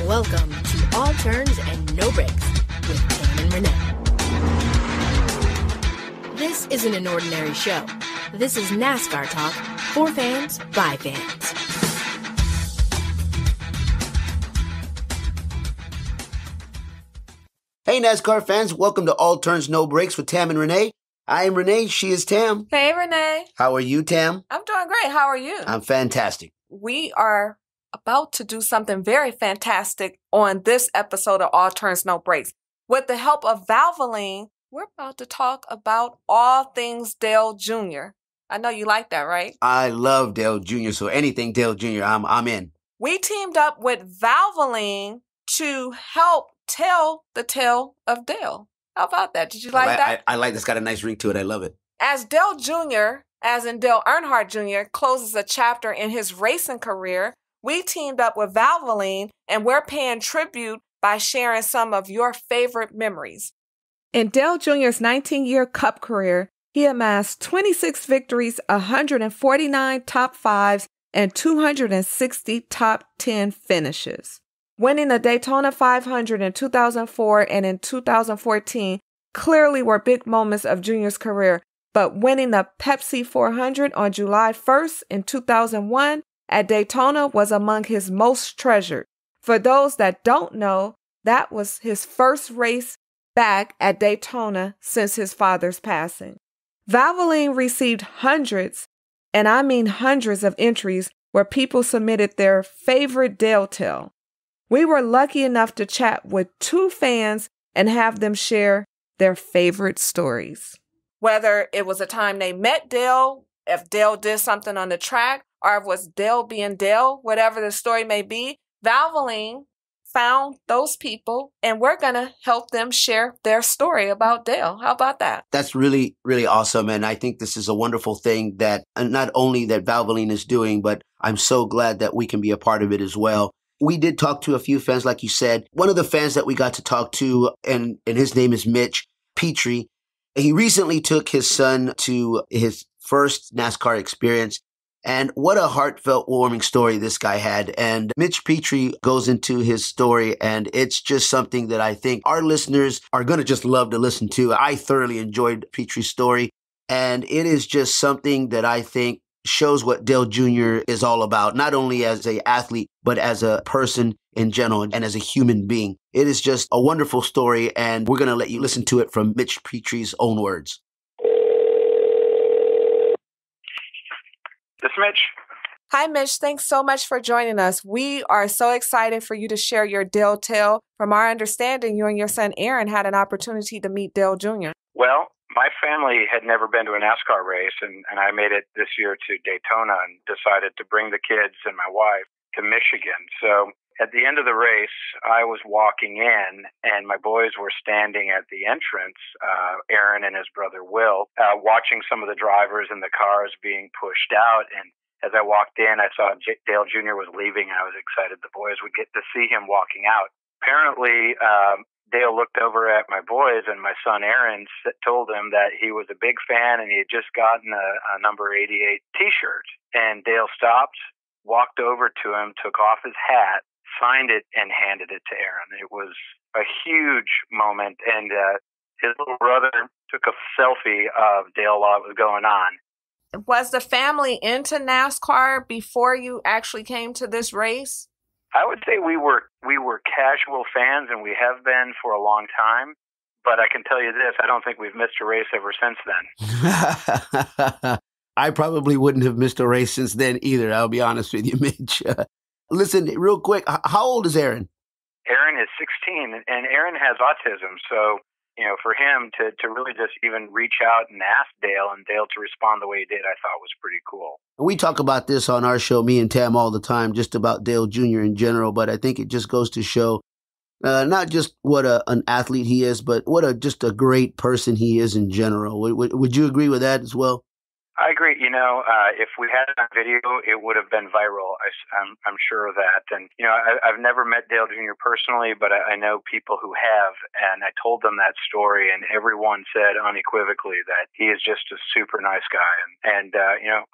Welcome to All Turns and No Breaks with Tam and Renee. This isn't an ordinary show. This is NASCAR talk for fans by fans. Hey NASCAR fans, welcome to All Turns No Breaks with Tam and Renee. I am Renee, she is Tam. Hey Renee. How are you, Tam? I'm doing great. How are you? I'm fantastic. We are about to do something very fantastic on this episode of All Turns No Breaks. With the help of Valvoline, we're about to talk about all things Dale Jr. I know you like that, right? I love Dale Jr., so anything Dale Jr., I'm in. We teamed up with Valvoline to help tell the tale of Dale. How about that? Did you like that? I like this. Got a nice ring to it. I love it. As Dale Jr., as in Dale Earnhardt Jr., closes a chapter in his racing career, we teamed up with Valvoline, and we're paying tribute by sharing some of your favorite memories. In Dale Jr.'s 19-year Cup career, he amassed 26 victories, 149 top fives, and 260 top 10 finishes. Winning the Daytona 500 in 2004 and in 2014 clearly were big moments of Jr.'s career, but winning the Pepsi 400 on July 1st in 2001 at Daytona was among his most treasured. For those that don't know, that was his first race back at Daytona since his father's passing. Valvoline received hundreds, and I mean hundreds of entries where people submitted their favorite Dale tale. We were lucky enough to chat with two fans and have them share their favorite stories. Whether it was a time they met Dale, if Dale did something on the track, or if it was Dale being Dale, whatever the story may be, Valvoline found those people, and we're going to help them share their story about Dale. How about that? That's really, really awesome. And I think this is a wonderful thing that not only that Valvoline is doing, but I'm so glad that we can be a part of it as well. We did talk to a few fans, like you said. One of the fans that we got to talk to, and his name is Mitch Petrie. He recently took his son to his first NASCAR experience. And what a heartfelt, warming story this guy had. And Mitch Petrie goes into his story, and it's just something that I think our listeners are going to just love to listen to. I thoroughly enjoyed Petrie's story, and it is just something that I think shows what Dale Jr. is all about, not only as an athlete, but as a person in general and as a human being. It is just a wonderful story, and we're going to let you listen to it from Mitch Petrie's own words. This is Mitch. Hi, Mitch. Thanks so much for joining us. We are so excited for you to share your Dale tale. From our understanding, you and your son Aaron had an opportunity to meet Dale Jr. Well, my family had never been to a NASCAR race, and I made it this year to Daytona and decided to bring the kids and my wife to Michigan. So at the end of the race, I was walking in, and my boys were standing at the entrance, Aaron and his brother Will, watching some of the drivers and the cars being pushed out. And as I walked in, I saw Dale Jr. was leaving, and I was excited the boys would get to see him walking out. Apparently, Dale looked over at my boys, and my son Aaron told him that he was a big fan, and he had just gotten a number 88 T-shirt. And Dale stopped, walked over to him, took off his hat, signed it, and handed it to Aaron. It was a huge moment, and his little brother took a selfie of Dale while it was going on. Was the family into NASCAR before you actually came to this race? I would say we were casual fans, and we have been for a long time. But I can tell you this, I don't think we've missed a race ever since then. I probably wouldn't have missed a race since then either, I'll be honest with you, Mitch. Listen, real quick, how old is Aaron? Aaron is 16, and Aaron has autism. So, for him to really just even reach out and ask Dale, and Dale to respond the way he did, I thought was pretty cool. We talk about this on our show, me and Tam, all the time, just about Dale Jr. in general, but I think it just goes to show not just what an athlete he is, but what just a great person he is in general. Would you agree with that as well? I agree. If we had it on video, it would have been viral. I'm sure of that. And, I've never met Dale Jr. personally, but I know people who have. And I told them that story, and everyone said unequivocally that he is just a super nice guy. And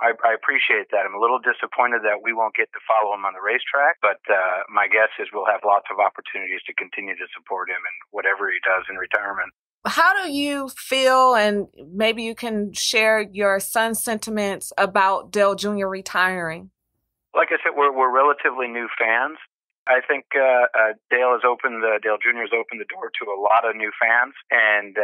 I appreciate that. I'm a little disappointed that we won't get to follow him on the racetrack, but my guess is we'll have lots of opportunities to continue to support him in whatever he does in retirement. How do you feel, and maybe you can share your son's sentiments about Dale Jr. retiring? Like I said, we're relatively new fans. I think Dale Jr. has opened the door to a lot of new fans, and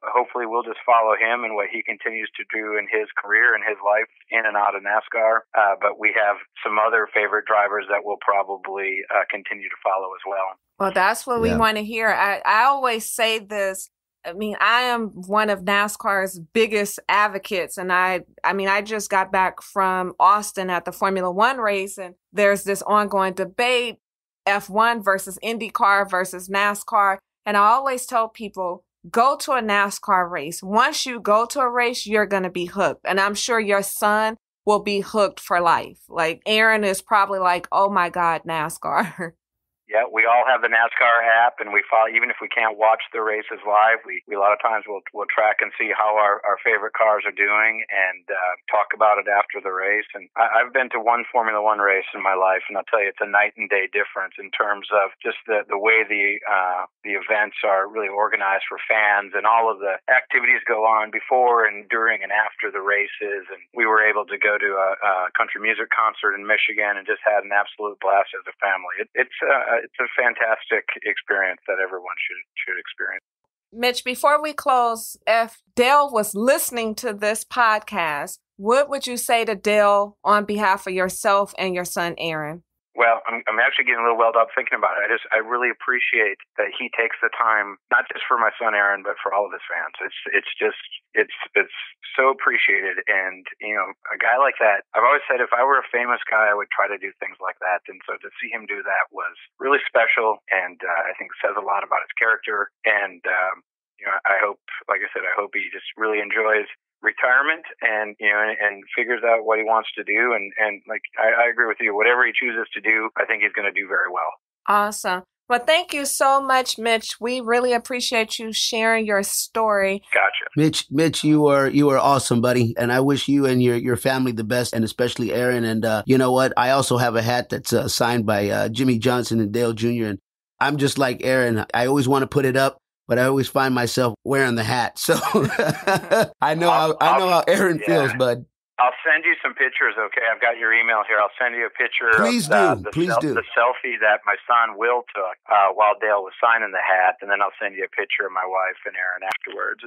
hopefully we'll just follow him and what he continues to do in his career and his life in and out of NASCAR. But we have some other favorite drivers that will probably continue to follow as well. Well, that's what we want to hear. I always say this. I mean, I am one of NASCAR's biggest advocates, and I just got back from Austin at the Formula One race, and there's this ongoing debate, F1 versus IndyCar versus NASCAR, and I always tell people, go to a NASCAR race. Once you go to a race, you're going to be hooked, and I'm sure your son will be hooked for life. Like, Aaron is probably like, oh my God, NASCAR. Yeah, we all have the NASCAR app, and we follow. Even if we can't watch the races live, we a lot of times we'll track and see how our favorite cars are doing and talk about it after the race. And I've been to one Formula One race in my life, and I'll tell you, it's a night and day difference in terms of just the way the events are really organized for fans, and all of the activities go on before and during and after the races. And we were able to go to a country music concert in Michigan and just had an absolute blast as a family. It's a fantastic experience that everyone should experience. Mitch, before we close, if Dale was listening to this podcast, what would you say to Dale on behalf of yourself and your son, Aaron? Well, I'm actually getting a little welled up thinking about it. I really appreciate that he takes the time, not just for my son Aaron, but for all of his fans. It's so appreciated. And, a guy like that, I've always said if I were a famous guy, I would try to do things like that. And so to see him do that was really special, and I think says a lot about his character. And, I hope, like I said, I hope he just really enjoys retirement and figures out what he wants to do. And like, I agree with you. Whatever he chooses to do, I think he's going to do very well. Awesome. Well, thank you so much, Mitch. We really appreciate you sharing your story. Gotcha. Mitch, you are awesome, buddy. And I wish you and your family the best, and especially Aaron. And you know what? I also have a hat that's signed by Jimmy Johnson and Dale Jr. And I'm just like Aaron. I always want to put it up, but I always find myself wearing the hat. So I know how Aaron feels, bud. I'll send you some pictures, okay? I've got your email here. I'll send you a picture Please of do. The selfie that my son Will took while Dale was signing the hat, and then I'll send you a picture of my wife and Aaron afterwards.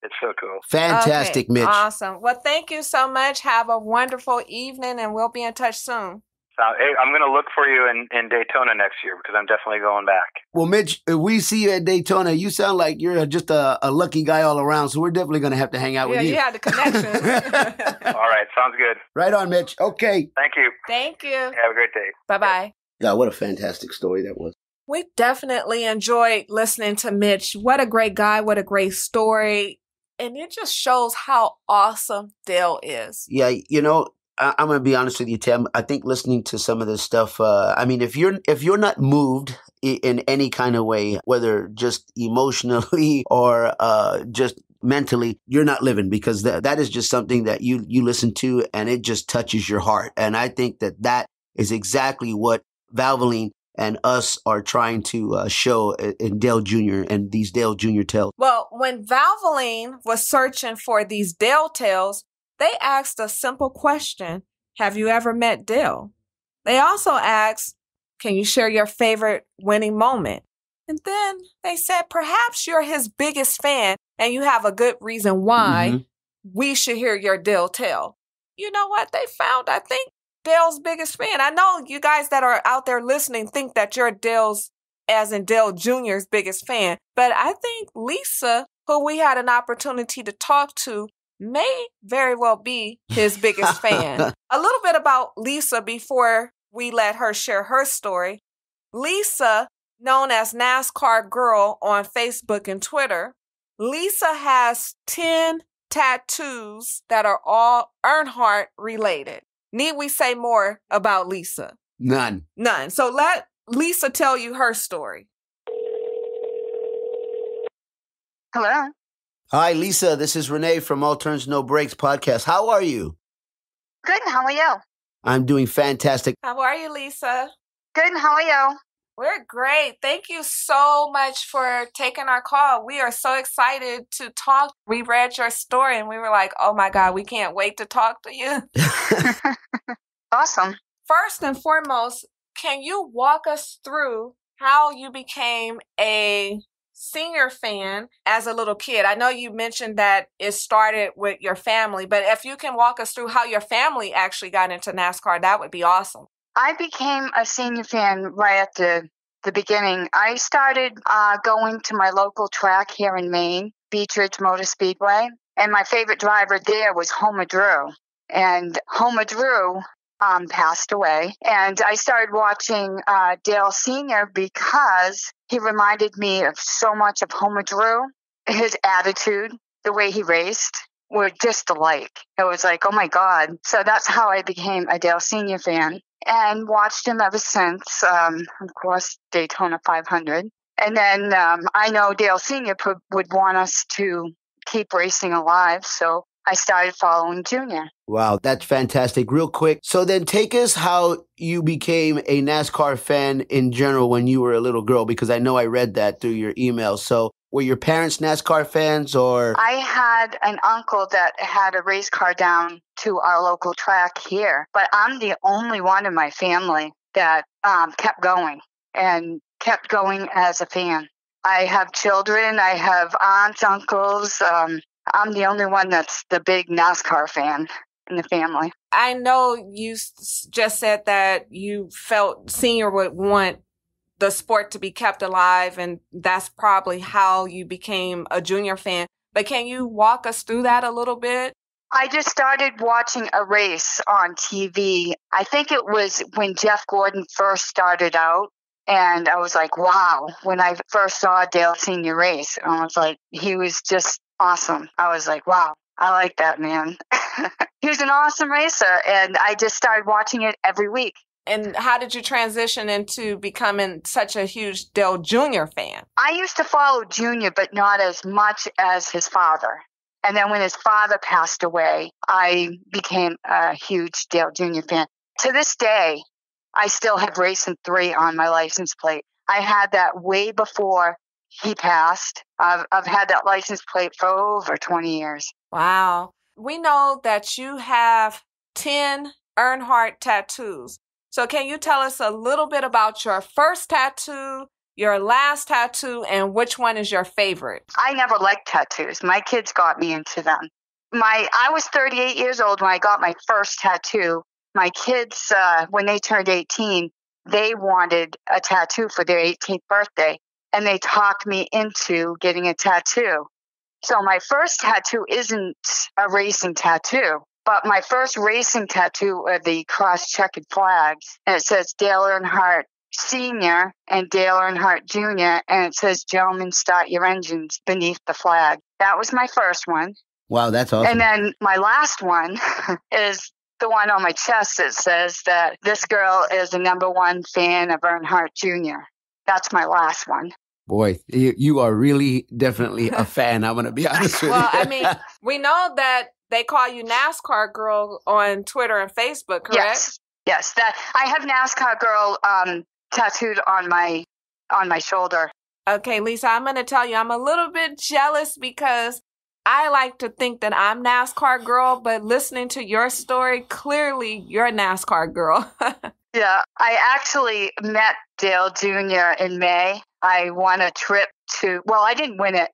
It's so cool. Fantastic, okay, Mitch. Awesome. Well, thank you so much. Have a wonderful evening, and we'll be in touch soon. Hey, I'm going to look for you in Daytona next year because I'm definitely going back. Well, Mitch, if we see you at Daytona, you sound like you're just a lucky guy all around, so we're definitely going to have to hang out with you. Yeah, you have the connection. All right, sounds good. Right on, Mitch. Okay. Thank you. Thank you. Have a great day. Bye-bye. Yeah, what a fantastic story that was. We definitely enjoyed listening to Mitch. What a great guy. What a great story. And it just shows how awesome Dale is. Yeah, I'm going to be honest with you, Tim. I think listening to some of this stuff, if you're not moved in any kind of way, whether just emotionally or just mentally, you're not living, because that is just something that you listen to and it just touches your heart. And I think that is exactly what Valvoline and us are trying to show in Dale Jr. and these Dale Jr. tales. Well, when Valvoline was searching for these Dale tales, they asked a simple question: have you ever met Dale? They also asked, can you share your favorite winning moment? And then they said, perhaps you're his biggest fan and you have a good reason why we should hear your Dale tale. You know what? They found, I think, Dale's biggest fan. I know you guys that are out there listening think that you're Dale's, as in Dale Jr.'s biggest fan. But I think Lisa, who we had an opportunity to talk to, may very well be his biggest fan. A little bit about Lisa before we let her share her story. Lisa, known as NASCAR Girl on Facebook and Twitter, Lisa has 10 tattoos that are all Earnhardt related. Need we say more about Lisa? None. None. So let Lisa tell you her story. Hello. Hi, Lisa. This is Renee from All Turns No Breaks podcast. How are you? Good. How are you? I'm doing fantastic. How are you, Lisa? Good. How are you? We're great. Thank you so much for taking our call. We are so excited to talk. We read your story and we were like, oh my God, we can't wait to talk to you. Awesome. First and foremost, can you walk us through how you became a senior fan as a little kid? I know you mentioned that it started with your family, but if you can walk us through how your family actually got into NASCAR, that would be awesome. I became a senior fan right at the beginning. I started going to my local track here in Maine, Beach Ridge Motor Speedway, and my favorite driver there was Homer Drew. And Homer Drew passed away, and I started watching Dale Sr. because he reminded me of so much of Homer Drew. His attitude, the way he raced, were just alike. It was like, oh my God. So that's how I became a Dale Sr. fan and watched him ever since, of course, Daytona 500. And then I know Dale Sr. would want us to keep racing alive, so I started following Junior. Wow, that's fantastic. Real quick. So then take us how you became a NASCAR fan in general when you were a little girl, because I know I read that through your email. So were your parents NASCAR fans or? I had an uncle that had a race car down to our local track here, but I'm the only one in my family that kept going and kept going as a fan. I have children, I have aunts, uncles. I'm the only one that's the big NASCAR fan in the family. I know you just said that you felt Senior would want the sport to be kept alive, and that's probably how you became a Junior fan. But can you walk us through that a little bit? I just started watching a race on TV. I think it was when Jeff Gordon first started out. And I was like, wow, when I first saw Dale Sr. race, I was like, he was just awesome. I was like, wow, I like that man. He was an awesome racer. And I just started watching it every week. And how did you transition into becoming such a huge Dale Jr. fan? I used to follow Junior, but not as much as his father. And then when his father passed away, I became a huge Dale Jr. fan. To this day, I still have Racing 3 on my license plate. I had that way before he passed. I've had that license plate for over 20 years. Wow. We know that you have 10 Earnhardt tattoos. So can you tell us a little bit about your first tattoo, your last tattoo, and which one is your favorite? I never liked tattoos. My kids got me into them. I was 38 years old when I got my first tattoo. My kids, when they turned 18, they wanted a tattoo for their 18th birthday, and they talked me into getting a tattoo. So my first tattoo isn't a racing tattoo, but my first racing tattoo are the cross-checkered flags, and it says Dale Earnhardt Sr. and Dale Earnhardt Jr., and it says, "Gentlemen, start your engines," beneath the flag. That was my first one. Wow, that's awesome. And then my last one is the one on my chest that says that this girl is the #1 fan of Earnhardt Jr. That's my last one. Boy, you are really definitely a fan. I'm going to be honest with you. Well, I mean, we know that they call you NASCAR girl on Twitter and Facebook, correct? Yes. That I have NASCAR girl tattooed on my shoulder. Okay, Lisa, I'm going to tell you, I'm a little bit jealous because I like to think that I'm NASCAR girl, but listening to your story, clearly you're a NASCAR girl. Yeah, I actually met Dale Jr. in May. I won a trip I didn't win it.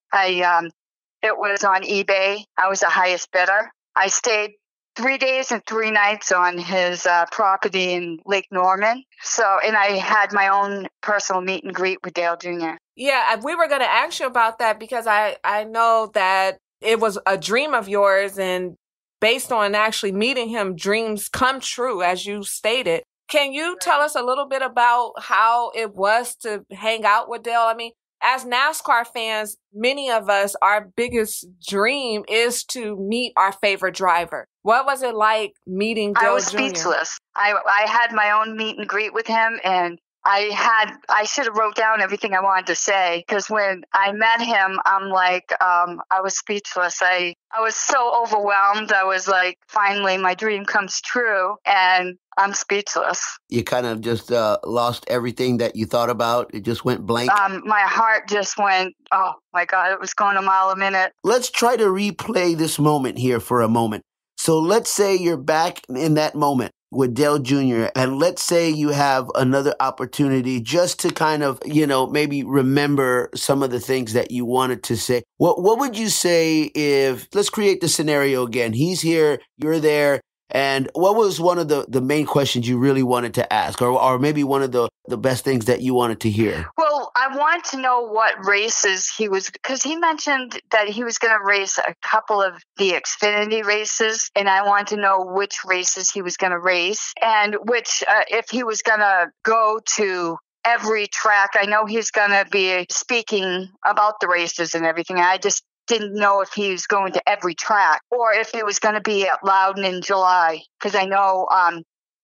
It was on eBay. I was the highest bidder. I stayed 3 days and 3 nights on his property in Lake Norman. And I had my own personal meet and greet with Dale Jr. Yeah, we were going to ask you about that because I know that it was a dream of yours, and based on actually meeting him, dreams come true, as you stated. Can you tell us a little bit about how it was to hang out with Dale? I mean, as NASCAR fans, many of us, our biggest dream is to meet our favorite driver. What was it like meeting Dale Jr.? I was speechless. I had my own meet and greet with him, and I should have wrote down everything I wanted to say, because when I met him, I'm like, I was speechless. I was so overwhelmed. I was like, finally, my dream comes true, and I'm speechless. You kind of just lost everything that you thought about. It just went blank. My heart just went, oh my God, it was going a mile a minute. Let's try to replay this moment here for a moment. So let's say you're back in that moment with Dale Jr., and let's say you have another opportunity just to kind of, maybe remember some of the things that you wanted to say. What would you say if, let's create the scenario again. He's here, you're there, and what was one of the main questions you really wanted to ask, or maybe one of the best things that you wanted to hear? Well, I wanted to know what races he was, because he mentioned that he was going to race a couple of the Xfinity races, and I wanted to know which races he was going to race, and which, if he was going to go to every track. I know he's going to be speaking about the races and everything. I just didn't know if he was going to every track or if he was going to be at Loudon in July, because I know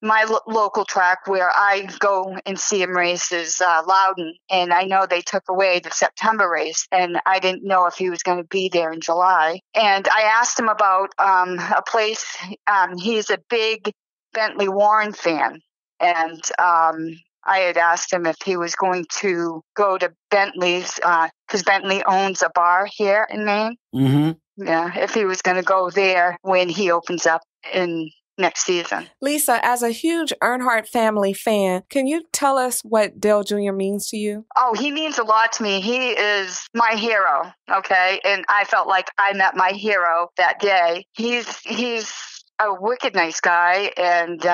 my local track where I go and see him race is Loudon, and I know they took away the September race, and I didn't know if he was going to be there in July. And I asked him about a place. He's a big Bentley Warren fan, and I had asked him if he was going to go to Bentley's, because Bentley owns a bar here in Maine. Mm-hmm. Yeah, if he was going to go there when he opens up in next season. Lisa, as a huge Earnhardt family fan, can you tell us what Dale Jr. means to you? Oh, he means a lot to me. He is my hero, okay? And I felt like I met my hero that day. He's a wicked nice guy, and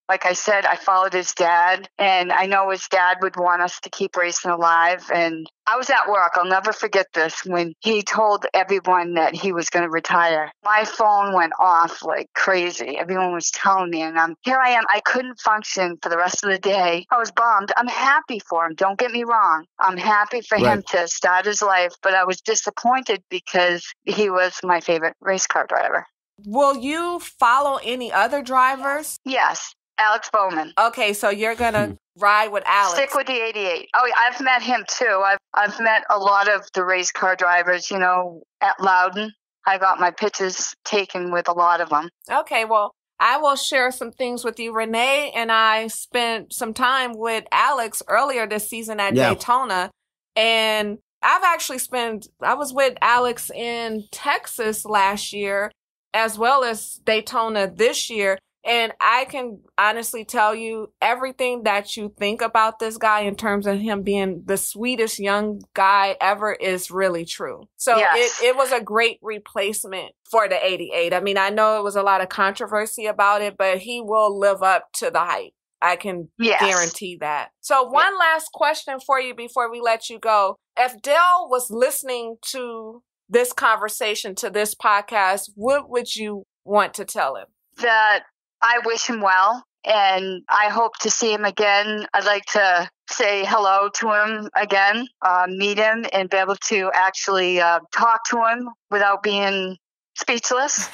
like I said, I followed his dad, and I know his dad would want us to keep racing alive. And I was at work. I'll never forget this, when he told everyone that he was going to retire. My phone went off like crazy. Everyone was telling me, and here I am. I couldn't function for the rest of the day. I was bummed. I'm happy for him. Don't get me wrong. I'm happy for him to start his life, but I was disappointed because he was my favorite race car driver. Will you follow any other drivers? Yes. Alex Bowman. Okay, so you're going to ride with Alex. Stick with the 88. Oh, I've met him too. I've met a lot of the race car drivers, at Loudon. I got my pictures taken with a lot of them. Okay, well, I will share some things with you. Renee and I spent some time with Alex earlier this season at Daytona, and I was with Alex in Texas last year, as well as Daytona this year. And I can honestly tell you, everything that you think about this guy in terms of him being the sweetest young guy ever is really true. So it was a great replacement for the 88. I mean, I know it was a lot of controversy about it, but he will live up to the hype. I can guarantee that. So one last question for you before we let you go. If Dale was listening to this conversation, to this podcast, what would you want to tell him? That I wish him well, and I hope to see him again. I'd like to say hello to him again, meet him, and be able to actually talk to him without being speechless.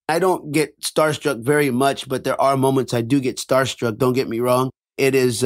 I don't get starstruck very much, but there are moments I do get starstruck. Don't get me wrong. It is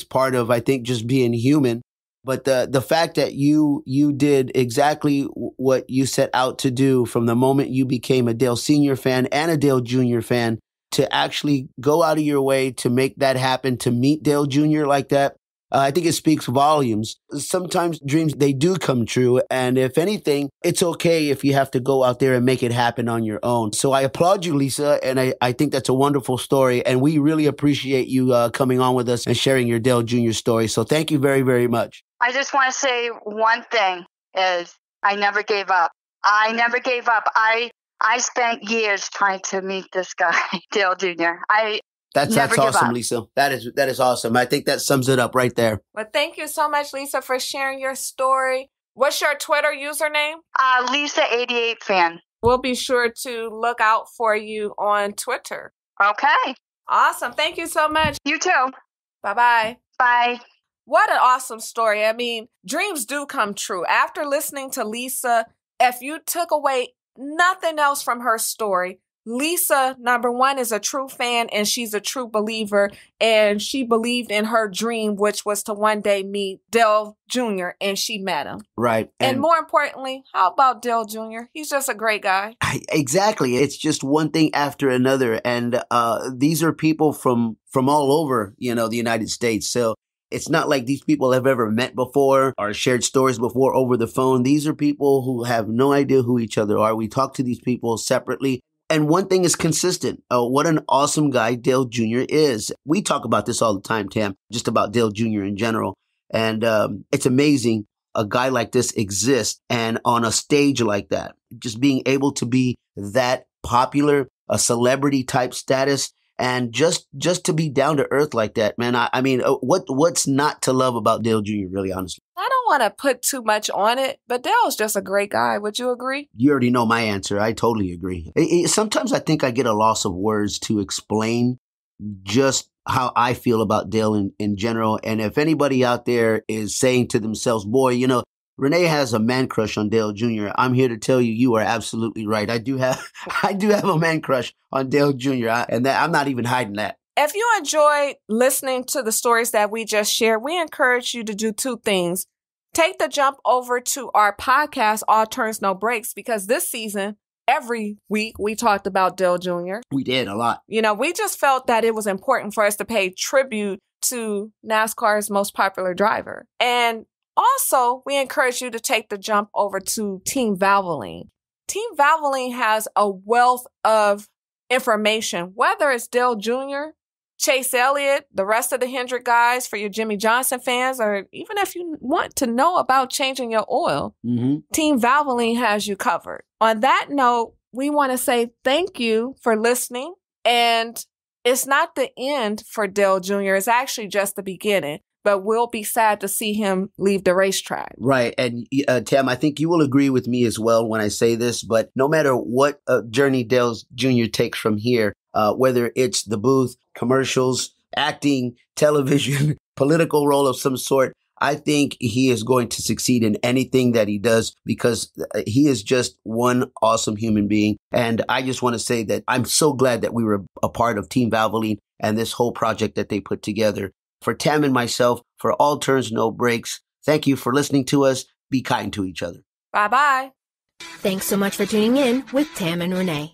part of, I think, just being human. But the fact that you did exactly what you set out to do from the moment you became a Dale Sr. fan and a Dale Jr. fan, to actually go out of your way to make that happen, to meet Dale Jr. like that, I think it speaks volumes. Sometimes dreams, they do come true. And if anything, it's okay if you have to go out there and make it happen on your own. So I applaud you, Lisa. And I think that's a wonderful story. And we really appreciate you coming on with us and sharing your Dale Jr. story. So thank you very, very much. I just want to say one thing is I never gave up. I never gave up. I spent years trying to meet this guy, Dale Jr. That's awesome, Lisa. That is awesome. I think that sums it up right there. Well, thank you so much, Lisa, for sharing your story. What's your Twitter username? Lisa88fan. We'll be sure to look out for you on Twitter. Okay. Awesome. Thank you so much. You too. Bye-bye. Bye. What an awesome story. I mean, dreams do come true. After listening to Lisa, if you took away nothing else from her story, Lisa, number one, is a true fan and she's a true believer. And she believed in her dream, which was to one day meet Dale Jr. And she met him. Right. And more importantly, how about Dale Jr.? He's just a great guy. Exactly. It's just one thing after another. And these are people from all over, the United States. So it's not like these people have ever met before or shared stories before over the phone. These are people who have no idea who each other are. We talk to these people separately. And one thing is consistent. What an awesome guy Dale Jr. is. We talk about this all the time, Tam, just about Dale Jr. in general. And it's amazing a guy like this exists and on a stage like that, just being able to be that popular, a celebrity type status, and just to be down to earth like that, man. I mean, what's not to love about Dale Jr., really, honestly? I don't want to put too much on it, but Dale's just a great guy. Would you agree? You already know my answer. I totally agree. Sometimes I think I get a loss of words to explain just how I feel about Dale in general. And if anybody out there is saying to themselves, boy, Renee has a man crush on Dale Jr., I'm here to tell you, you are absolutely right. I do have a man crush on Dale Jr., and that I'm not even hiding that. If you enjoyed listening to the stories that we just shared, we encourage you to do two things. Take the jump over to our podcast, All Turns, No Breaks, because this season, every week, we talked about Dale Jr. We did a lot. We just felt that it was important for us to pay tribute to NASCAR's most popular driver. And also, we encourage you to take the jump over to Team Valvoline. Team Valvoline has a wealth of information, whether it's Dale Jr., Chase Elliott, the rest of the Hendrick guys for your Jimmy Johnson fans, or even if you want to know about changing your oil, Team Valvoline has you covered. On that note, we want to say thank you for listening. And it's not the end for Dale Jr. It's actually just the beginning. But we'll be sad to see him leave the racetrack. Right. And Tam, I think you will agree with me as well when I say this, but no matter what journey Dale Jr. takes from here, whether it's the booth, commercials, acting, television, political role of some sort, I think he is going to succeed in anything that he does because he is just one awesome human being. And I just want to say that I'm so glad that we were a part of Team Valvoline and this whole project that they put together. For Tam and myself, for All Turns, No Breaks, thank you for listening to us. Be kind to each other. Bye-bye. Thanks so much for tuning in with Tam and Renee.